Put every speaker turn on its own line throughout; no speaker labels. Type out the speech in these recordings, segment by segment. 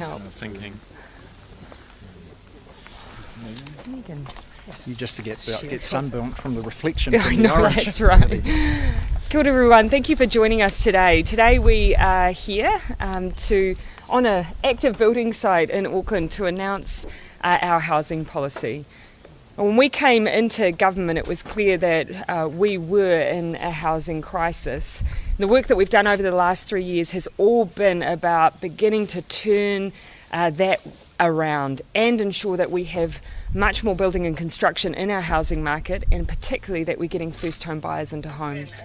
Thinking.
Megan.
You just to get sunburnt from the reflection
I
from the
know,
orange.
that's right. Kia ora everyone, thank you for joining us today. Today we are here on an active building site in Auckland to announce our housing policy. When we came into government, it was clear that we were in a housing crisis. The work that we've done over the last 3 years has all been about beginning to turn that around and ensure that we have much more building and construction in our housing market, and particularly that we're getting first home buyers into homes.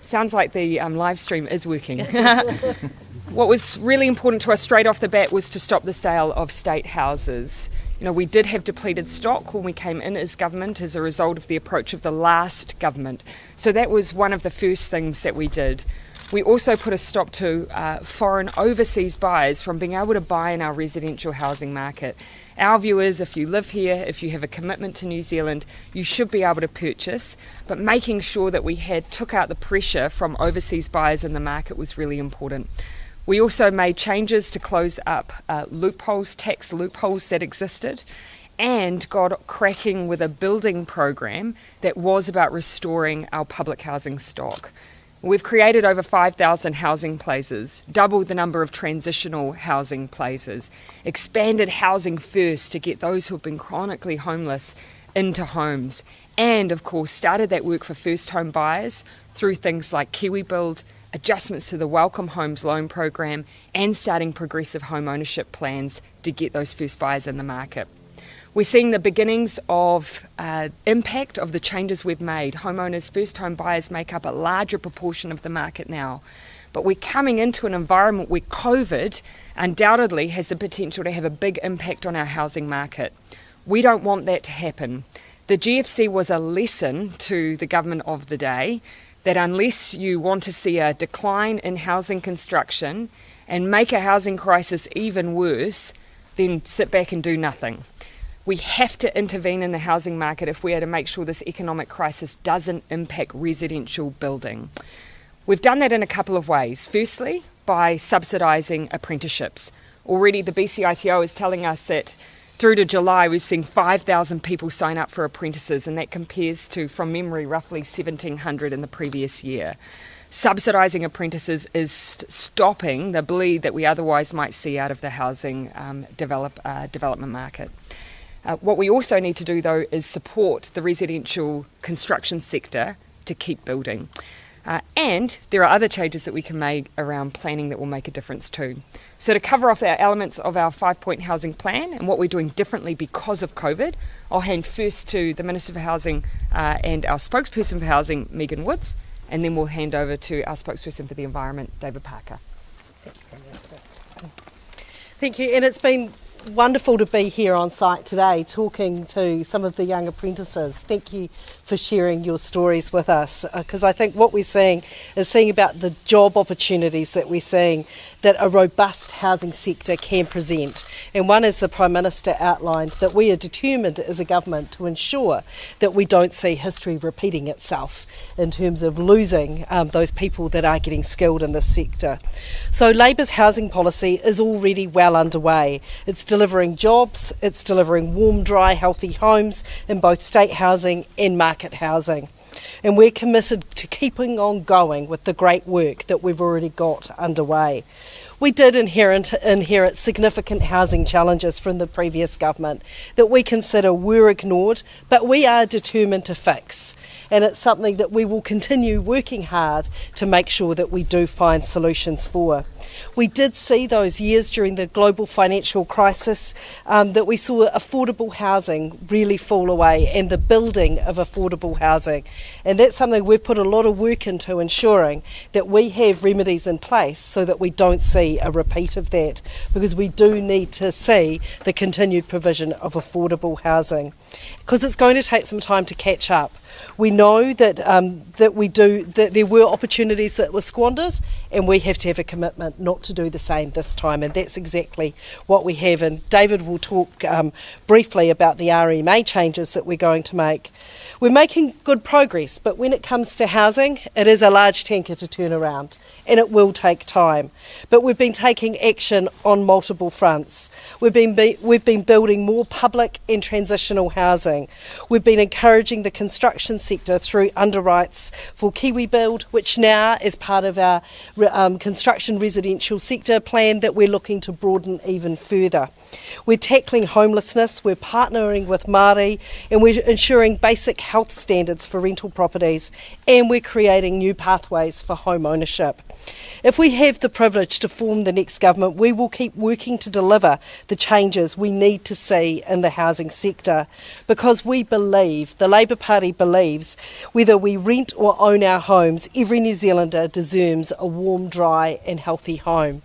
Sounds like the live stream is working. What was really important to us straight off the bat was to stop the sale of state houses. You know, we did have depleted stock when we came in as government as a result of the approach of the last government. So that was one of the first things that we did. We also put a stop to foreign overseas buyers from being able to buy in our residential housing market. Our view is if you live here, if you have a commitment to New Zealand, you should be able to purchase, but making sure that we took out the pressure from overseas buyers in the market was really important. We also made changes to close up tax loopholes that existed, and got cracking with a building program that was about restoring our public housing stock. We've created over 5,000 housing places, doubled the number of transitional housing places, expanded housing first to get those who have been chronically homeless into homes, and of course started that work for first home buyers through things like Kiwi Build, adjustments to the Welcome Homes loan program, and starting progressive home ownership plans to get those first buyers in the market. We're seeing the beginnings of impact of the changes we've made. Homeowners, first home buyers make up a larger proportion of the market now. But we're coming into an environment where COVID undoubtedly has the potential to have a big impact on our housing market. We don't want that to happen. The GFC was a lesson to the government of the day that unless you want to see a decline in housing construction and make a housing crisis even worse, then sit back and do nothing. We have to intervene in the housing market if we are to make sure this economic crisis doesn't impact residential building. We've done that in a couple of ways. Firstly, by subsidising apprenticeships. Already the BCITO is telling us that through to July we've seen 5,000 people sign up for apprentices, and that compares to, from memory, roughly 1,700 in the previous year. Subsidising apprentices is stopping the bleed that we otherwise might see out of the housing development market. What we also need to do, though, is support the residential construction sector to keep building. And there are other changes that we can make around planning that will make a difference too. So to cover off our elements of our 5-point housing plan and what we're doing differently because of COVID, I'll hand first to the Minister for Housing and our spokesperson for housing, Megan Woods, and then we'll hand over to our spokesperson for the environment, David Parker.
Thank you, and it's been wonderful to be here on site today talking to some of the young apprentices. Thank you for sharing your stories with us, because I think what we're seeing about the job opportunities that we're seeing that a robust housing sector can present. And one, as the Prime Minister outlined, that we are determined as a government to ensure that we don't see history repeating itself in terms of losing those people that are getting skilled in this sector. So Labour's housing policy is already well underway. It's delivering jobs, it's delivering warm, dry, healthy homes in both state housing and market housing. And we're committed to keeping on going with the great work that we've already got underway. We did inherit significant housing challenges from the previous government that we consider were ignored, but we are determined to fix. And it's something that we will continue working hard to make sure that we do find solutions for. We did see those years during the global financial crisis that we saw affordable housing really fall away and the building of affordable housing. And that's something we've put a lot of work into ensuring that we have remedies in place so that we don't see a repeat of that, because we do need to see the continued provision of affordable housing. Because it's going to take some time to catch up. We know that that there were opportunities that were squandered, and we have to have a commitment not to do the same this time, and that's exactly what we have. And David will talk briefly about the RMA changes that we're going to make. We're making good progress, but when it comes to housing, it is a large tanker to turn around, and it will take time. But we've been taking action on multiple fronts. We've been building more public and transitional housing. We've been encouraging the construction sector through underwrites for Kiwi Build, which now is part of our construction residential sector plan that we're looking to broaden even further. We're tackling homelessness, we're partnering with Māori, and we're ensuring basic health standards for rental properties, and we're creating new pathways for home ownership. If we have the privilege to form the next government, we will keep working to deliver the changes we need to see in the housing sector, because we believe, the Labour Party believes, whether we rent or own our homes, every New Zealander deserves a warm, dry and healthy home.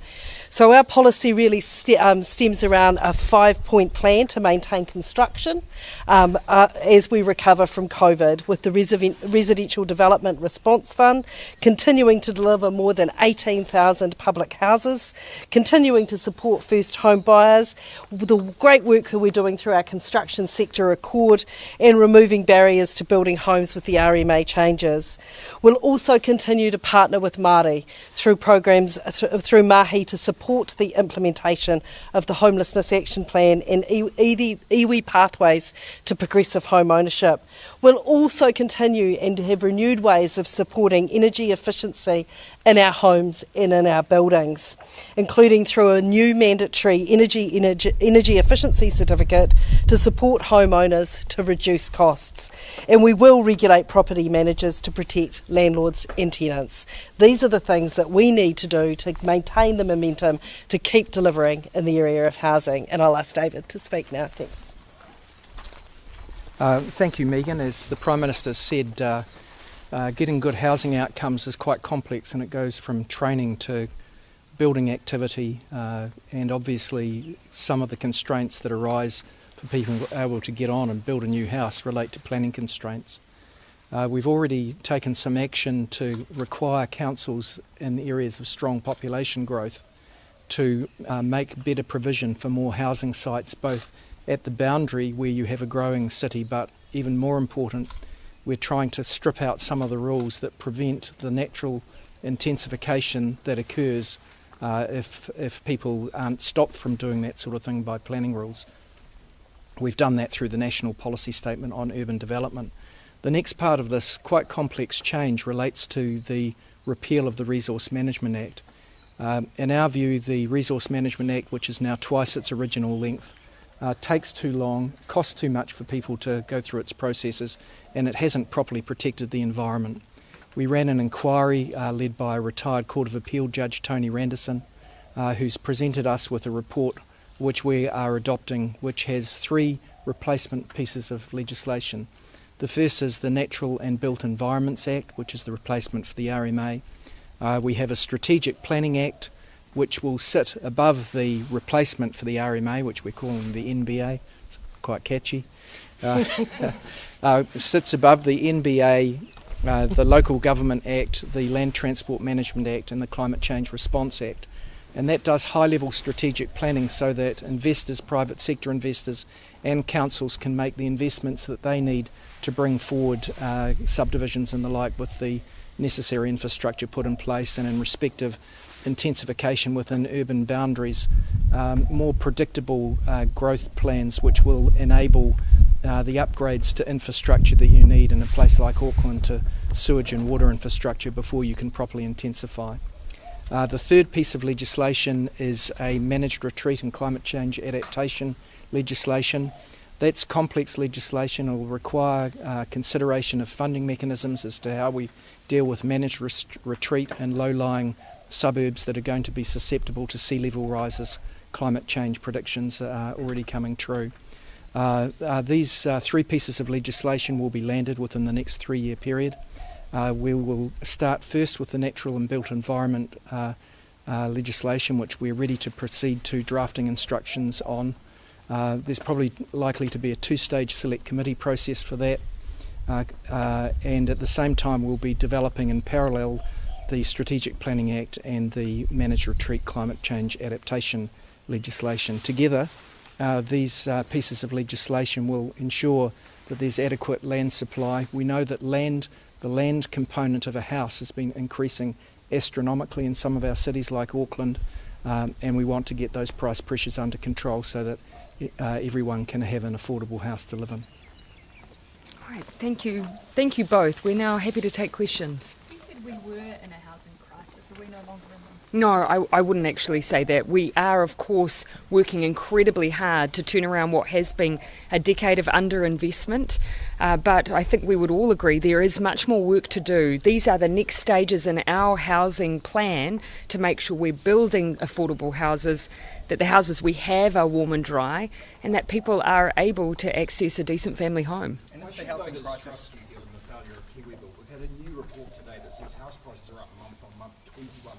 So our policy really stems around a 5-point plan to maintain construction as we recover from COVID, with the Residential Development Response Fund continuing to deliver more than 18,000 public houses, continuing to support first home buyers, the great work that we're doing through our construction sector accord, and removing barriers to building homes with the RMA changes. We'll also continue to partner with Māori through programs through Mahi to support the implementation of the Homelessness Action Plan and iwi pathways to progressive home ownership. We'll also continue and have renewed ways of supporting energy efficiency in our homes and in our buildings, including through a new mandatory energy efficiency certificate to support homeowners to reduce costs. And we will regulate property managers to protect landlords and tenants. These are the things that we need to do to maintain the momentum to keep delivering in the area of housing. And I'll ask David to speak now. Thanks.
Thank you, Megan. As the Prime Minister said, getting good housing outcomes is quite complex, and it goes from training to building activity, and obviously some of the constraints that arise for people able to get on and build a new house relate to planning constraints. We've already taken some action to require councils in areas of strong population growth to make better provision for more housing sites, both at the boundary where you have a growing city, but even more important, we're trying to strip out some of the rules that prevent the natural intensification that occurs if people aren't stopped from doing that sort of thing by planning rules. We've done that through the National Policy Statement on Urban Development. The next part of this quite complex change relates to the repeal of the Resource Management Act. In our view, the Resource Management Act, which is now twice its original length, takes too long, costs too much for people to go through its processes, and it hasn't properly protected the environment. We ran an inquiry led by a retired Court of Appeal Judge Tony Randerson, who's presented us with a report which we are adopting, which has 3 replacement pieces of legislation. The first is the Natural and Built Environments Act, which is the replacement for the RMA. We have a Strategic Planning Act, which will sit above the replacement for the RMA, which we're calling the NBA. It's quite catchy. Sits above the NBA, the Local Government Act, the Land Transport Management Act, and the Climate Change Response Act. And that does high-level strategic planning so that investors, private sector investors, and councils can make the investments that they need to bring forward subdivisions and the like with the necessary infrastructure put in place, and in respect of intensification within urban boundaries, more predictable growth plans which will enable the upgrades to infrastructure that you need in a place like Auckland to sewage and water infrastructure before you can properly intensify. The third piece of legislation is a managed retreat and climate change adaptation legislation. That's complex legislation. It will require consideration of funding mechanisms as to how we deal with managed retreat and low-lying suburbs that are going to be susceptible to sea level rises. Climate change predictions are already coming true. These 3 pieces of legislation will be landed within the next 3-year period. We will start first with the Natural and Built Environment legislation, which we're ready to proceed to drafting instructions on. There's probably likely to be a 2-stage select committee process for that. and at the same time we'll be developing in parallel the Strategic Planning Act and the Managed Retreat Climate Change Adaptation legislation. Together, these pieces of legislation will ensure that there's adequate land supply. We know that the land component of a house has been increasing astronomically in some of our cities like Auckland, and we want to get those price pressures under control so that everyone can have an affordable house to live in.
All right, thank you both. We're now happy to take questions.
You said we were in a housing crisis. Are we no longer in one?
No, I wouldn't actually say that. We are, of course, working incredibly hard to turn around what has been a decade of underinvestment, but I think we would all agree there is much more work to do. These are the next stages in our housing plan to make sure we're building affordable houses, that the houses we have are warm and dry, and that people are able to access a decent family home.
And it's the housing crisis given the failure of Kiwi Build. We've had a new report today that says house prices are up month on month, $21,000,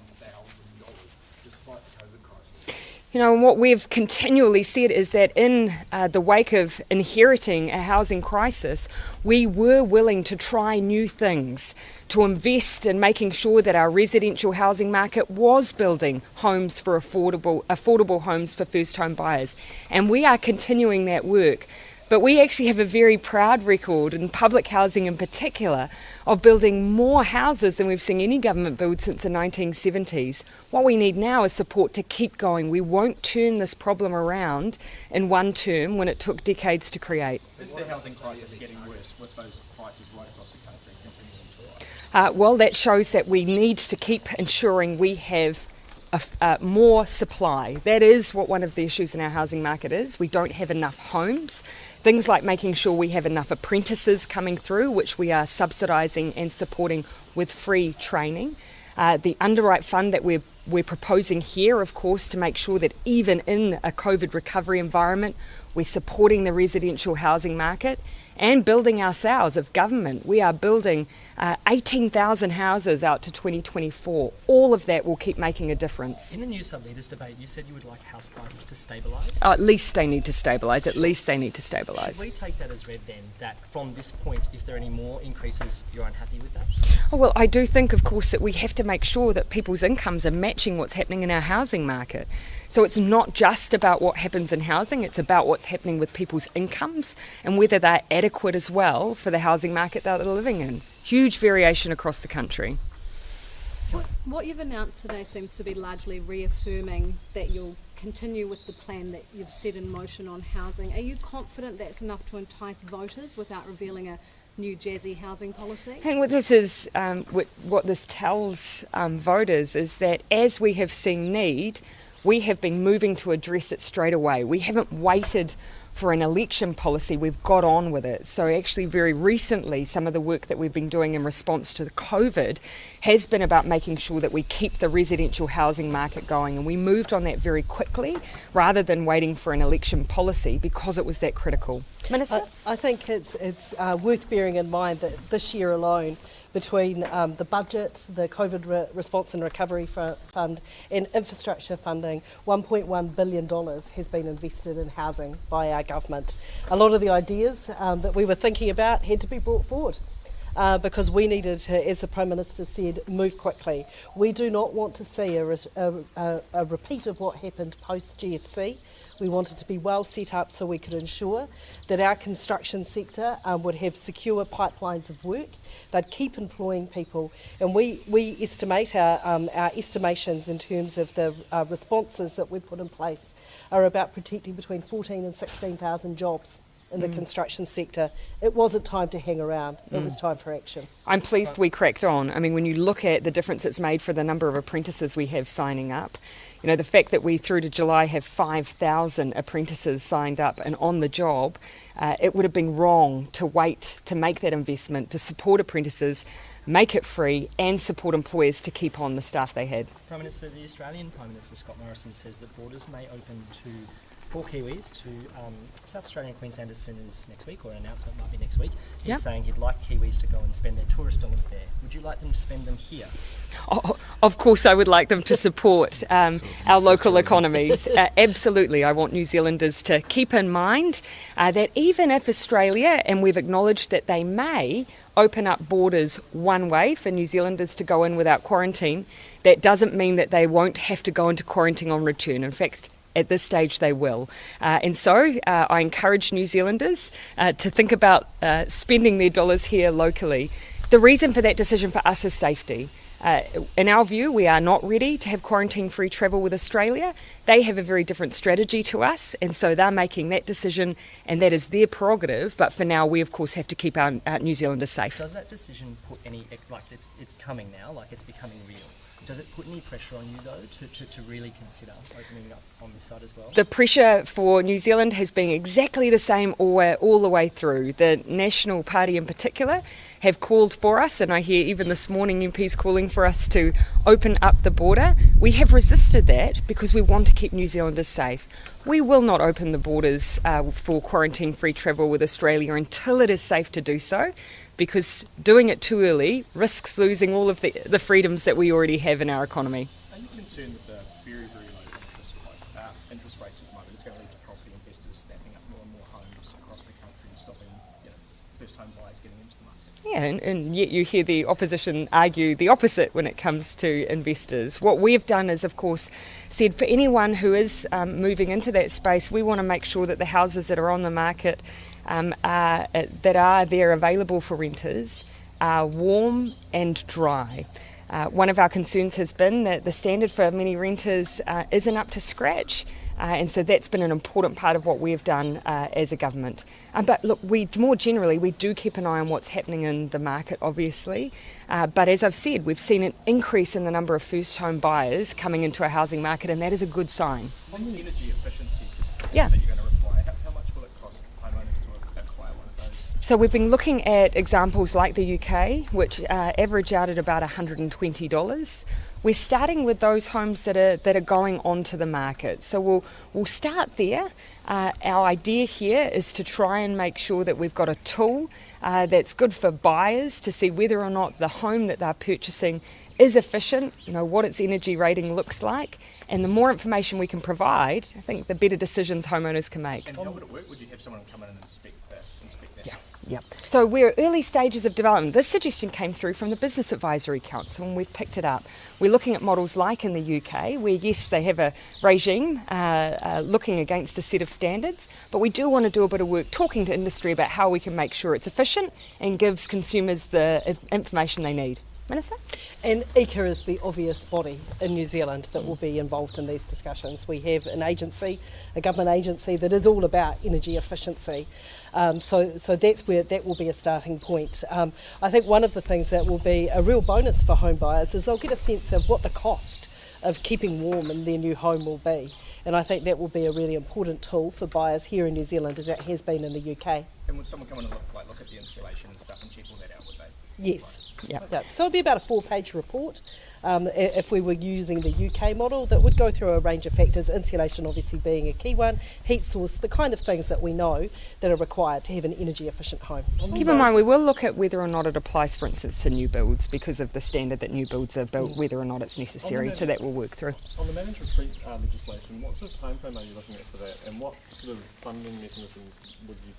despite the COVID crisis.
You know, and what we've continually said is that in the wake of inheriting a housing crisis, we were willing to try new things, to invest in making sure that our residential housing market was building homes for affordable homes for first home buyers. And we are continuing that work. But we actually have a very proud record in public housing in particular of building more houses than we've seen any government build since the 1970s. What we need now is support to keep going. We won't turn this problem around in one term when it took decades to create.
Is the housing crisis getting worse with those prices right across the country continuing to rise?
Well, that shows that we need to keep ensuring we have more supply. That is what one of the issues in our housing market is. We don't have enough homes. Things like making sure we have enough apprentices coming through, which we are subsidising and supporting with free training. The underwrite fund that we're proposing here, of course, to make sure that even in a COVID recovery environment, we're supporting the residential housing market and building ourselves of government. We are building 18,000 houses out to 2024. All of that will keep making a difference.
In the New South Leaders debate, you said you would like house prices to stabilise.
At least they need to stabilise. At least they need to stabilise.
Should we take that as read then, that from this point, if there are any more increases, you're unhappy with that?
Oh, well, I do think, of course, that we have to make sure that people's incomes are matching what's happening in our housing market. So it's not just about what happens in housing, it's about what's happening with people's incomes and whether they're adequate as well for the housing market that they're living in. Huge variation across the country.
What you've announced today seems to be largely reaffirming that you'll continue with the plan that you've set in motion on housing. Are you confident that's enough to entice voters without revealing a new jazzy housing policy?
And what this is, what this tells voters is that as we have seen need, we have been moving to address it straight away. We haven't waited for an election policy, we've got on with it. So actually very recently, some of the work that we've been doing in response to the COVID has been about making sure that we keep the residential housing market going. And we moved on that very quickly rather than waiting for an election policy because it was that critical. Minister?
I think it's worth bearing in mind that this year alone, between the budget, the COVID response and recovery fund and infrastructure funding, $1.1 billion has been invested in housing by our government. A lot of the ideas that we were thinking about had to be brought forward because we needed to, as the Prime Minister said, move quickly. We do not want to see a repeat of what happened post-GFC. We wanted to be well set up so we could ensure that our construction sector would have secure pipelines of work. They'd keep employing people, and we estimate our estimations in terms of the responses that we put in place are about protecting between 14 and 16,000 jobs in the construction sector. It wasn't time to hang around. It was time for action.
I'm pleased we cracked on. I mean, when you look at the difference it's made for the number of apprentices we have signing up, you know, the fact that we through to July have 5,000 apprentices signed up and on the job, it would have been wrong to wait to make that investment, to support apprentices, make it free and support employers to keep on the staff they had.
Prime Minister, the Australian Prime Minister Scott Morrison says that borders may open to for Kiwis to South Australia and Queensland as soon as next week, or an announcement might be next week. He's
Yep.
saying he'd like Kiwis to go and spend their tourist dollars there. Would you like them to spend them here?
Oh, of course, I would like them to support our local economies. Absolutely, I want New Zealanders to keep in mind that even if Australia, and we've acknowledged that they may open up borders one way for New Zealanders to go in without quarantine, that doesn't mean that they won't have to go into quarantine on return. In fact, at this stage they will. And so I encourage New Zealanders to think about spending their dollars here locally. The reason for that decision for us is safety. In our view, we are not ready to have quarantine-free travel with Australia. They have a very different strategy to us, and so they're making that decision, and that is their prerogative. But for now, we of course have to keep our New Zealanders safe.
Does that decision put any, like it's coming now, like it's becoming real? Does it put any pressure on you though to really consider opening up on this side as well?
The pressure for New Zealand has been exactly the same all the way through. The National Party in particular have called for us, and I hear even this morning MPs calling for us to open up the border. We have resisted that because we want to keep New Zealanders safe. We will not open the borders for quarantine-free travel with Australia until it is safe to do so, because doing it too early risks losing all of the freedoms that we already have in our economy.
Are you concerned that the very, very low interest rates at the moment is going to lead to property investors snapping up more and more homes across the country and stopping first-home buyers getting into the market?
Yeah, and yet you hear the opposition argue the opposite when it comes to investors. What we've done is, of course, said for anyone who is moving into that space, we want to make sure that the houses that are on the market that are there available for renters are warm and dry. One of our concerns has been that the standard for many renters isn't up to scratch, and so that's been an important part of what we've done as a government. But look, more generally, we do keep an eye on what's happening in the market, obviously. But as I've said, we've seen an increase in the number of first home buyers coming into our housing market, and that is a good sign.
What's the energy efficiency certificate
Yeah.
that you're going to require? How much will it cost homeowners to acquire one of those?
So we've been looking at examples like the UK, which average out at about $120. We're starting with those homes that are going onto the market. So we'll start there. Our idea here is to try and make sure that we've got a tool that's good for buyers to see whether or not the home that they're purchasing is efficient, what its energy rating looks like. And the more information we can provide, I think the better decisions homeowners can make.
And how would it work? Would you have someone come in and inspect that
Yeah.
house?
Yep. So we're early stages of development. This suggestion came through from the Business Advisory Council, and we've picked it up. We're looking at models like in the UK, where yes, they have a regime looking against a set of standards, but we do want to do a bit of work talking to industry about how we can make sure it's efficient and gives consumers the information they need. Minister?
And ECA is the obvious body in New Zealand that will be involved in these discussions. We have an agency, a government agency, that is all about energy efficiency. So that's where that will be a starting point. I think one of the things that will be a real bonus for home buyers is they'll get a sense of what the cost of keeping warm in their new home will be. And I think that will be a really important tool for buyers here in New Zealand, as it has been in the UK.
And would someone come in and look at the insulation and stuff and check all that out, would they?
Yes.
Yeah.
Yeah. So it'll be about a 4-page report. If we were using the UK model, that would go through a range of factors, insulation obviously being a key one, heat source, the kind of things that we know that are required to have an energy efficient home.
Keep in mind, we will look at whether or not it applies, for instance, to new builds, because of the standard that new builds are built, whether or not it's necessary, so that will work through.
On the managed retreat legislation, what sort of timeframe are you looking at for that, and what sort of funding mechanisms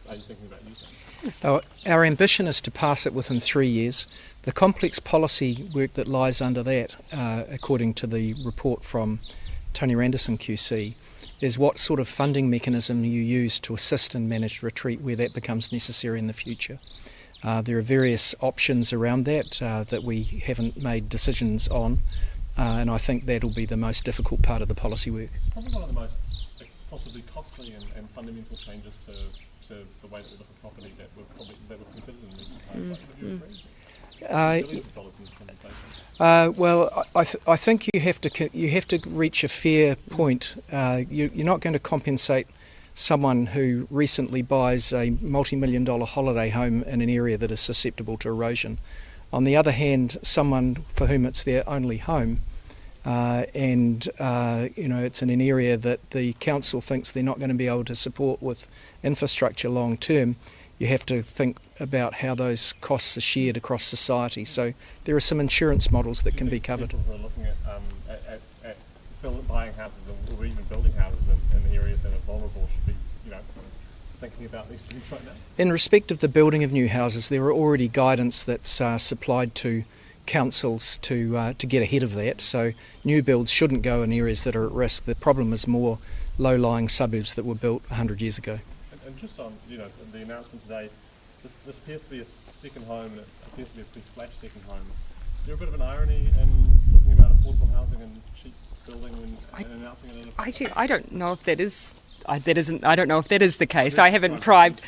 are you thinking about using?
So our ambition is to pass it within 3 years. The complex policy work that lies under that, according to the report from Tony Randerson QC, is what sort of funding mechanism you use to assist in managed retreat where that becomes necessary in the future. There are various options around that that we haven't made decisions on, and I think that'll be the most difficult part of the policy work.
It's probably one of the most possibly costly and fundamental changes to the way that we look at property that we've considered in recent times. Would you agree? Billions of dollars in compensation.
Well, I think you have to reach a fair point. You're not going to compensate someone who recently buys a multi-million-dollar holiday home in an area that is susceptible to erosion. On the other hand, someone for whom it's their only home and it's in an area that the council thinks they're not going to be able to support with infrastructure long term, you have to think about how those costs are shared across society. So there are some insurance models that can be covered.
People who are looking at buying houses or even building houses in areas that are vulnerable should be, thinking about these things right now?
In respect of the building of new houses, there are already guidance that's supplied to councils to get ahead of that. So new builds shouldn't go in areas that are at risk. The problem is more low-lying suburbs that were built 100 years ago.
And just on the announcement today, this appears to be a second home, and it appears to be a pretty splash second home. Is there a bit of an irony in talking about affordable housing and cheap building and announcing it?
I don't know if that is. I don't know if that is the case. I haven't probed.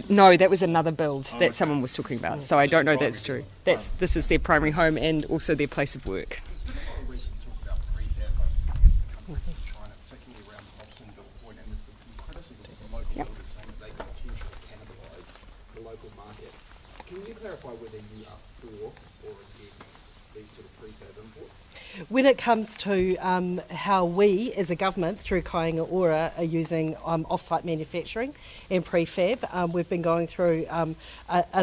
No, that was another build that someone was talking about. So I don't know that's true. This is their primary home and also their place of work.
There's been a lot of recent talk about prefab homes coming into the country from China, particularly around the Hobsonville point, and there's been some criticism of the local builders saying that they could potentially cannibalise the local market. Can you clarify whether you are for or against these sort of prefab imports?
When it comes to how we as a government through Kāinga Ora are using off-site manufacturing and prefab, we've been going through a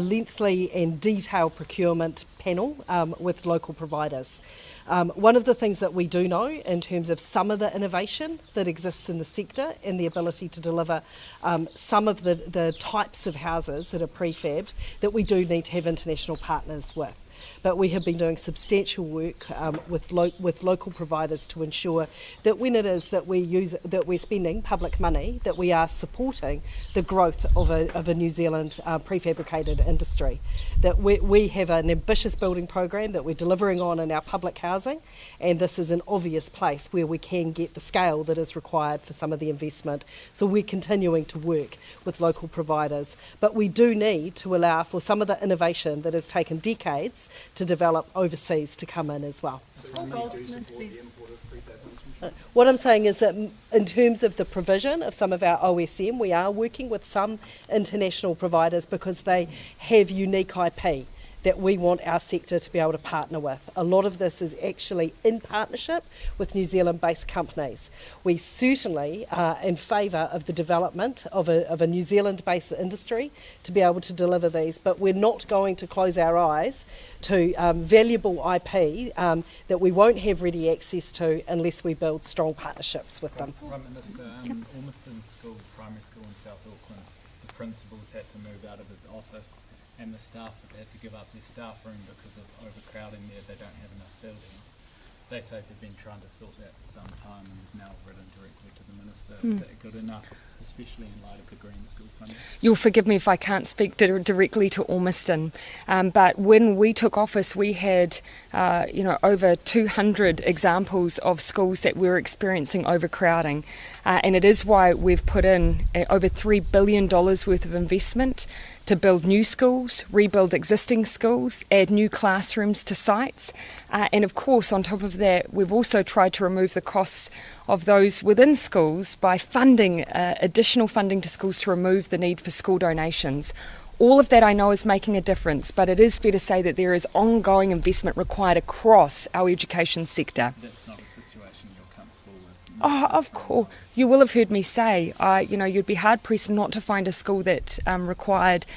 lengthy and detailed procurement panel with local providers. One of the things that we do know in terms of some of the innovation that exists in the sector and the ability to deliver some of the types of houses that are prefabbed, that we do need to have international partners with. But we have been doing substantial work with local providers to ensure that when it is that we're spending public money, that we are supporting the growth of a New Zealand prefabricated industry. That we have an ambitious building program that we're delivering on in our public housing, and this is an obvious place where we can get the scale that is required for some of the investment. So we're continuing to work with local providers, but we do need to allow for some of the innovation that has taken decades to develop overseas to come in as well. What I'm saying is that in terms of the provision of some of our OSM, we are working with some international providers because they have unique IP that we want our sector to be able to partner with. A lot of this is actually in partnership with New Zealand-based companies. We certainly are in favour of the development of a New Zealand-based industry to be able to deliver these, but we're not going to close our eyes to valuable IP that we won't have ready access to unless we build strong partnerships with them.
Prime Minister, Ormiston School, primary school in South Auckland, the principals had to move out of his office, and the staff had to give up their staff room because of overcrowding there. They don't have enough building. They say they've been trying to sort that for some time, and we've now written directly to the Minister. Is that good enough, especially in light of the Green School funding?
You'll forgive me if I can't speak directly to Ormiston, but when we took office, we had over 200 examples of schools that were experiencing overcrowding, and it is why we've put in over $3 billion worth of investment to build new schools, rebuild existing schools, add new classrooms to sites, and of course on top of that we've also tried to remove the costs of those within schools by funding additional funding to schools to remove the need for school donations. All of that I know is making a difference, but it is fair to say that there is ongoing investment required across our education sector.
That's not a situation you're comfortable with?
Oh, of course. You will have heard me say, you'd be hard-pressed not to find a school that required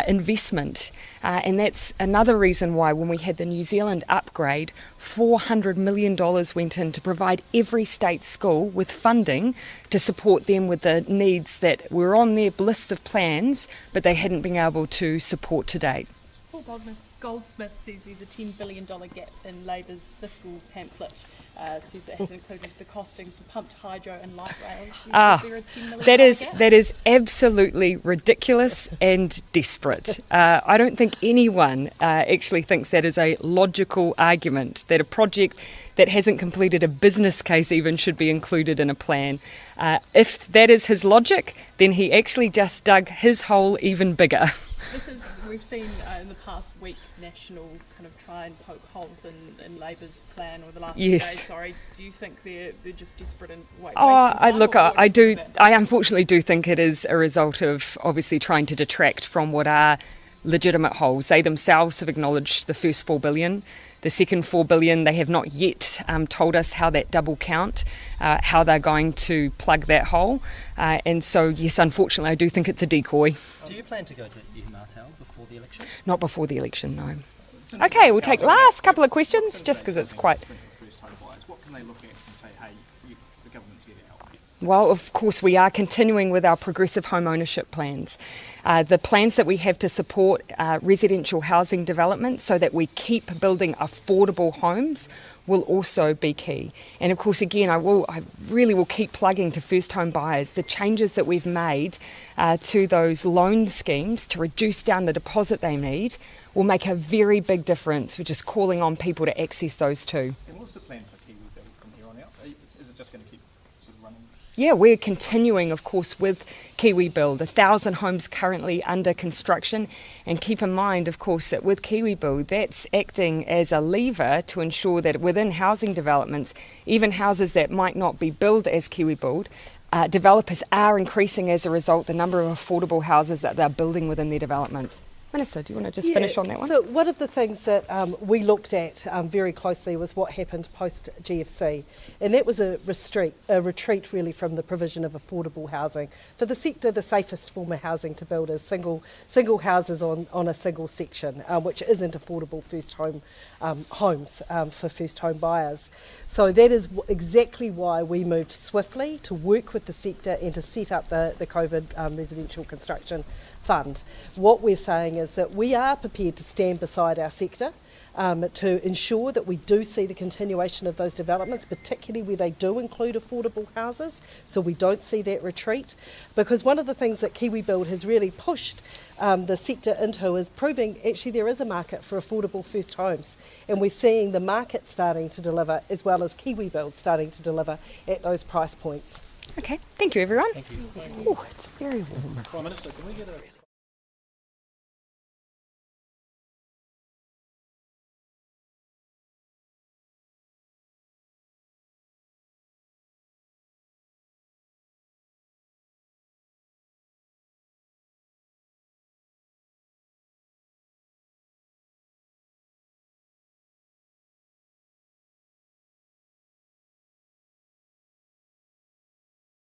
investment. And that's another reason why when we had the New Zealand upgrade, $400 million went in to provide every state school with funding to support them with the needs that were on their list of plans, but they hadn't been able to support to date.
Paul Goldsmith says there's a $10 billion gap in Labour's fiscal pamphlet. Says it has included the costings for pumped hydro and light rail. Is there a $10 million gap?
That is absolutely ridiculous and desperate. I don't think anyone actually thinks that is a logical argument, that a project that hasn't completed a business case even should be included in a plan. If that is his logic, then he actually just dug his hole even bigger.
We've seen in the past week National kind of try and poke holes in Labour's plan, or the last few days. Sorry, do you think they're just desperate and wasting time?
I unfortunately do think it is a result of obviously trying to detract from what are legitimate holes. They themselves have acknowledged the first $4 billion. the second $4 billion, they have not yet told us how that double count, how they're going to plug that hole. And so, yes, unfortunately, I do think it's a decoy.
Do you plan to go to Martel before the election?
Not before the election, no. Okay, we'll take last couple of questions, just because it's quite...
What can they look at and say, hey, the government's here to help?
Well, of course, we are continuing with our progressive home ownership plans. The plans that we have to support residential housing development so that we keep building affordable homes will also be key. And of course, again, I really will keep plugging to first home buyers. The changes that we've made to those loan schemes to reduce down the deposit they need will make a very big difference. We're just calling on people to access those too.
And what's the plan for Kiwi Build from here on out? Is it just going to keep sort of running?
Yeah, we're continuing, of course, with Kiwi Build. 1,000 homes currently under construction. And keep in mind, of course, that with Kiwi Build, that's acting as a lever to ensure that within housing developments, even houses that might not be built as Kiwi Build, developers are increasing as a result the number of affordable houses that they're building within their developments. Minister, do you want to just finish on that one?
So one of the things that we looked at very closely was what happened post-GFC, and that was a retreat really from the provision of affordable housing. For the sector, the safest form of housing to build is single houses on a single section, which isn't affordable first home homes for first home buyers. So that is exactly why we moved swiftly to work with the sector and to set up the COVID residential construction fund. What we're saying is that we are prepared to stand beside our sector to ensure that we do see the continuation of those developments, particularly where they do include affordable houses, so we don't see that retreat. Because one of the things that Kiwi Build has really pushed the sector into is proving actually there is a market for affordable first homes, and we're seeing the market starting to deliver as well as Kiwi Build starting to deliver at those price points.
Okay, thank you everyone.
Thank you.
Oh, it's very warm.
Prime Minister, can we get a